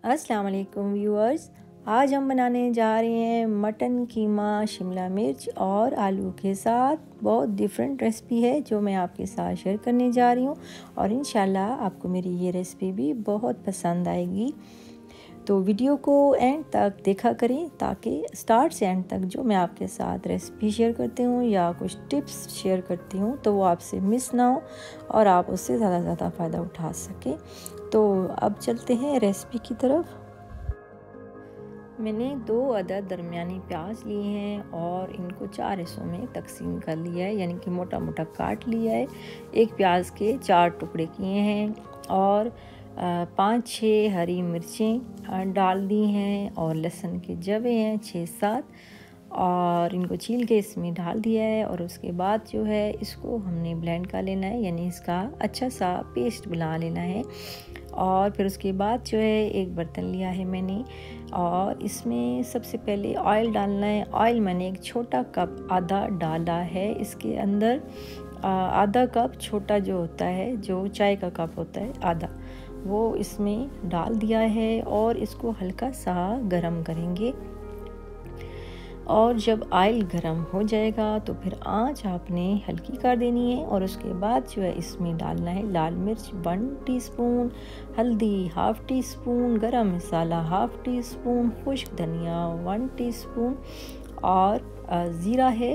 अस्सलाम वालेकुम व्यूअर्स। आज हम बनाने जा रहे हैं मटन कीमा शिमला मिर्च और आलू के साथ। बहुत डिफरेंट रेसिपी है जो मैं आपके साथ शेयर करने जा रही हूँ और इंशाल्लाह आपको मेरी ये रेसिपी भी बहुत पसंद आएगी। तो वीडियो को एंड तक देखा करें ताकि स्टार्ट से एंड तक जो मैं आपके साथ रेसिपी शेयर करती हूँ या कुछ टिप्स शेयर करती हूँ तो वो आपसे मिस ना हो और आप उससे ज़्यादा से ज़्यादा फ़ायदा उठा सकें। तो अब चलते हैं रेसिपी की तरफ। मैंने 2 अदद दरमियानी प्याज लिए हैं और इनको 4 हिस्सों में तकसीम कर लिया है, यानी कि मोटा मोटा काट लिया है। एक प्याज के 4 टुकड़े किए हैं और 5-6 हरी मिर्चें डाल दी हैं और लहसुन के जवे हैं 6-7 और इनको छील के इसमें डाल दिया है। और उसके बाद जो है इसको हमने ब्लेंड कर लेना है, यानी इसका अच्छा सा पेस्ट बना लेना है। और फिर उसके बाद जो है एक बर्तन लिया है मैंने और इसमें सबसे पहले ऑयल डालना है। ऑयल मैंने एक छोटा कप आधा डाला है। इसके अंदर आधा कप छोटा जो होता है, जो चाय का कप होता है आधा, वो इसमें डाल दिया है और इसको हल्का सा गरम करेंगे। और जब ऑयल गरम हो जाएगा तो फिर आंच आपने हल्की कर देनी है और उसके बाद जो है इसमें डालना है लाल मिर्च 1 टीस्पून, हल्दी 1/2 टीस्पून, गरम मसाला 1/2 टीस्पून, खुश्क धनिया 1 टीस्पून और ज़ीरा है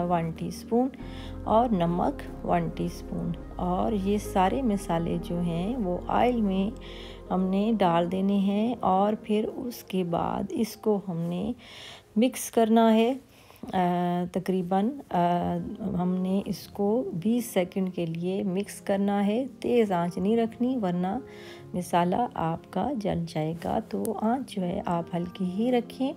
1 टीस्पून और नमक 1 टीस्पून। और ये सारे मसाले जो हैं वो ऑयल में हमने डाल देने हैं और फिर उसके बाद इसको हमने मिक्स करना है। तकरीबन हमने इसको 20 सेकंड के लिए मिक्स करना है। तेज़ आंच नहीं रखनी वरना मसाला आपका जल जाएगा, तो आंच जो है आप हल्की ही रखें।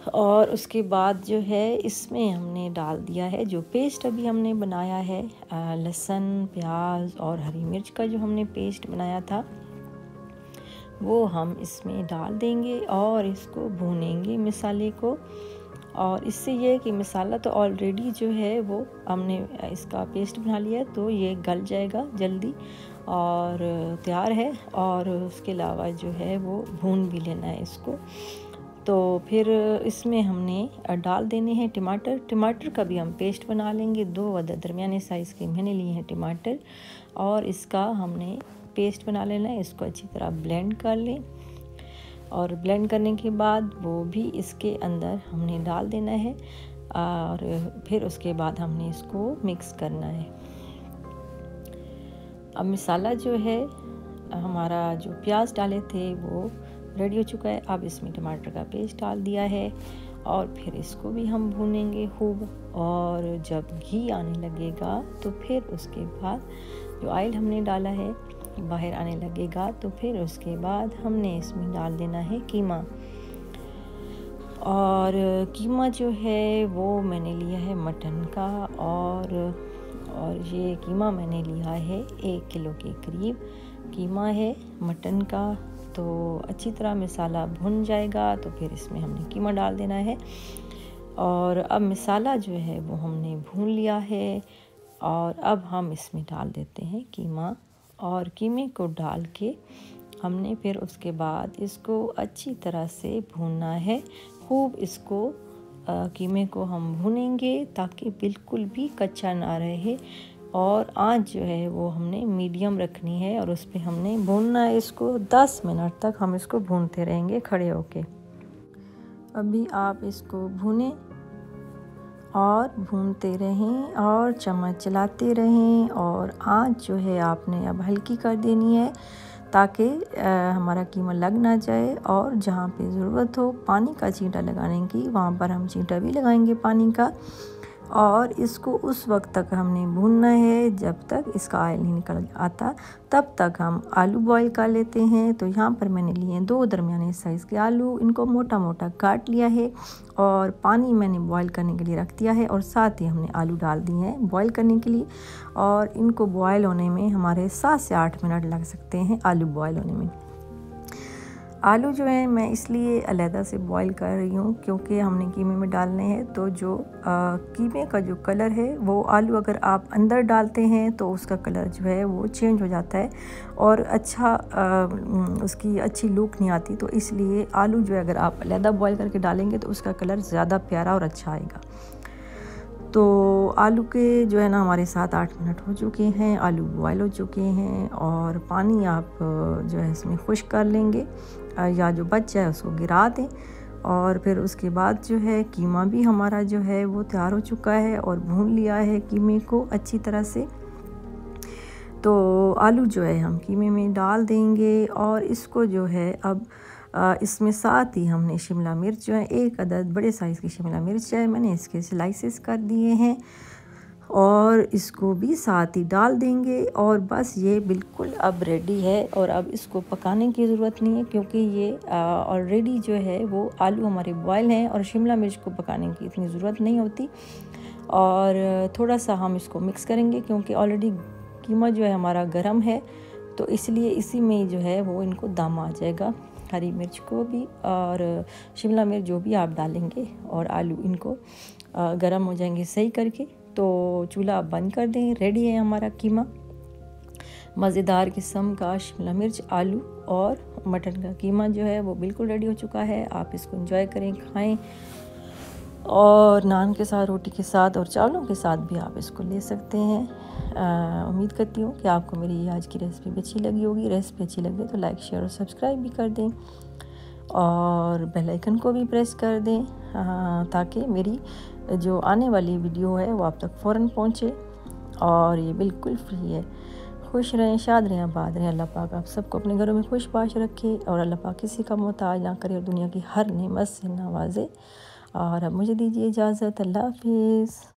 और उसके बाद जो है इसमें हमने डाल दिया है जो पेस्ट अभी हमने बनाया है, लहसुन प्याज और हरी मिर्च का जो हमने पेस्ट बनाया था वो हम इसमें डाल देंगे और इसको भूनेंगे मसाले को। और इससे ये है कि मसाला तो ऑलरेडी जो है वो हमने इसका पेस्ट बना लिया है तो ये गल जाएगा जल्दी और तैयार है। और उसके अलावा जो है वो भून भी लेना है इसको। तो फिर इसमें हमने डाल देने हैं टमाटर का भी हम पेस्ट बना लेंगे। 2 अदद दरमियाने साइज़ के मैंने लिए हैं टमाटर और इसका हमने पेस्ट बना लेना है। इसको अच्छी तरह ब्लेंड कर लें और ब्लेंड करने के बाद वो भी इसके अंदर हमने डाल देना है और फिर उसके बाद हमने इसको मिक्स करना है। अब मसाला जो है हमारा जो प्याज डाले थे वो रेडी हो चुका है। अब इसमें टमाटर का पेस्ट डाल दिया है और फिर इसको भी हम भूनेंगे खूब। और जब घी आने लगेगा तो फिर उसके बाद जो ऑयल हमने डाला है बाहर आने लगेगा तो फिर उसके बाद हमने इसमें डाल देना है कीमा। और कीमा जो है वो मैंने लिया है मटन का और ये कीमा मैंने लिया है 1 किलो के करीब कीमा है मटन का। तो अच्छी तरह मसाला भुन जाएगा तो फिर इसमें हमने कीमा डाल देना है। और अब मसाला जो है वो हमने भून लिया है और अब हम इसमें डाल देते हैं कीमा। और कीमे को डाल के हमने फिर उसके बाद इसको अच्छी तरह से भूनना है। खूब इसको कीमे को हम भूनेंगे ताकि बिल्कुल भी कच्चा ना रहे। और आंच जो है वो हमने मीडियम रखनी है और उस पर हमने भूनना है इसको। 10 मिनट तक हम इसको भूनते रहेंगे खड़े होके। अभी आप इसको भूनें और भूनते रहें और चम्मच चलाते रहें और आंच जो है आपने अब हल्की कर देनी है ताकि हमारा कीमा लग ना जाए। और जहाँ पे ज़रूरत हो पानी का छींटा लगाने की वहाँ पर हम छींटा भी लगाएंगे पानी का। और इसको उस वक्त तक हमने भूनना है जब तक इसका ऑयल नहीं निकल आता, तब तक हम आलू बॉईल कर लेते हैं। तो यहाँ पर मैंने लिए 2 दरमियाने साइज़ के आलू, इनको मोटा मोटा काट लिया है और पानी मैंने बॉईल करने के लिए रख दिया है और साथ ही हमने आलू डाल दिए हैं बॉईल करने के लिए। और इनको बॉईल होने में हमारे 7 से 8 मिनट लग सकते हैं आलू बॉईल होने में। आलू जो है मैं इसलिए अलहदा से बॉईल कर रही हूँ क्योंकि हमने कीमे में डालने हैं, तो जो कीमे का जो कलर है वो आलू अगर आप अंदर डालते हैं तो उसका कलर जो है वो चेंज हो जाता है और उसकी अच्छी लुक नहीं आती। तो इसलिए आलू जो है अगर आप अलहदा बॉईल करके डालेंगे तो उसका कलर ज़्यादा प्यारा और अच्छा आएगा। तो आलू के जो है ना हमारे 7-8 मिनट हो चुके हैं, आलू बॉयल हो चुके हैं और पानी आप जो है इसमें खुश्क कर लेंगे या जो बच जाए उसको गिरा दें। और फिर उसके बाद जो है कीमा भी हमारा जो है वो तैयार हो चुका है और भून लिया है कीमे को अच्छी तरह से। तो आलू जो है हम कीमे में डाल देंगे और इसको जो है अब इसमें साथ ही हमने शिमला मिर्च जो है 1 अदद बड़े साइज़ की शिमला मिर्च है, मैंने इसके स्लाइसेस कर दिए हैं और इसको भी साथ ही डाल देंगे। और बस ये बिल्कुल अब रेडी है और अब इसको पकाने की ज़रूरत नहीं है क्योंकि ये ऑलरेडी जो है वो आलू हमारे बॉयल हैं और शिमला मिर्च को पकाने की इतनी ज़रूरत नहीं होती। और थोड़ा सा हम इसको मिक्स करेंगे क्योंकि ऑलरेडी कीमा जो है हमारा गर्म है, तो इसलिए इसी में जो है वो इनको दम आ जाएगा। हरी मिर्च को भी और शिमला मिर्च जो भी आप डालेंगे और आलू इनको गर्म हो जाएंगे सही करके। तो चूल्हा बंद कर दें, रेडी है हमारा कीमा। मज़ेदार किस्म का शिमला मिर्च, आलू और मटन का कीमा जो है वो बिल्कुल रेडी हो चुका है। आप इसको एंजॉय करें, खाएं और नान के साथ, रोटी के साथ और चावलों के साथ भी आप इसको ले सकते हैं। उम्मीद करती हूँ कि आपको मेरी आज की रेसिपी भी अच्छी लगी होगी। रेसिपी अच्छी लगे तो लाइक, शेयर और सब्सक्राइब भी कर दें और बेल आइकन को भी प्रेस कर दें ताकि मेरी जो आने वाली वीडियो है वो आप तक फ़ौरन पहुँचे। और ये बिल्कुल फ्री है। खुश रहें, शाद रहें, आबाद रहें। अल्लाह पाक आप सबको अपने घरों में खुश बाश रखे और अल्लाह पाक किसी का मोहताज ना करे और दुनिया की हर नेमत से नवाजे। और अब मुझे दीजिए इजाज़त। अल्लाह हाफिज़।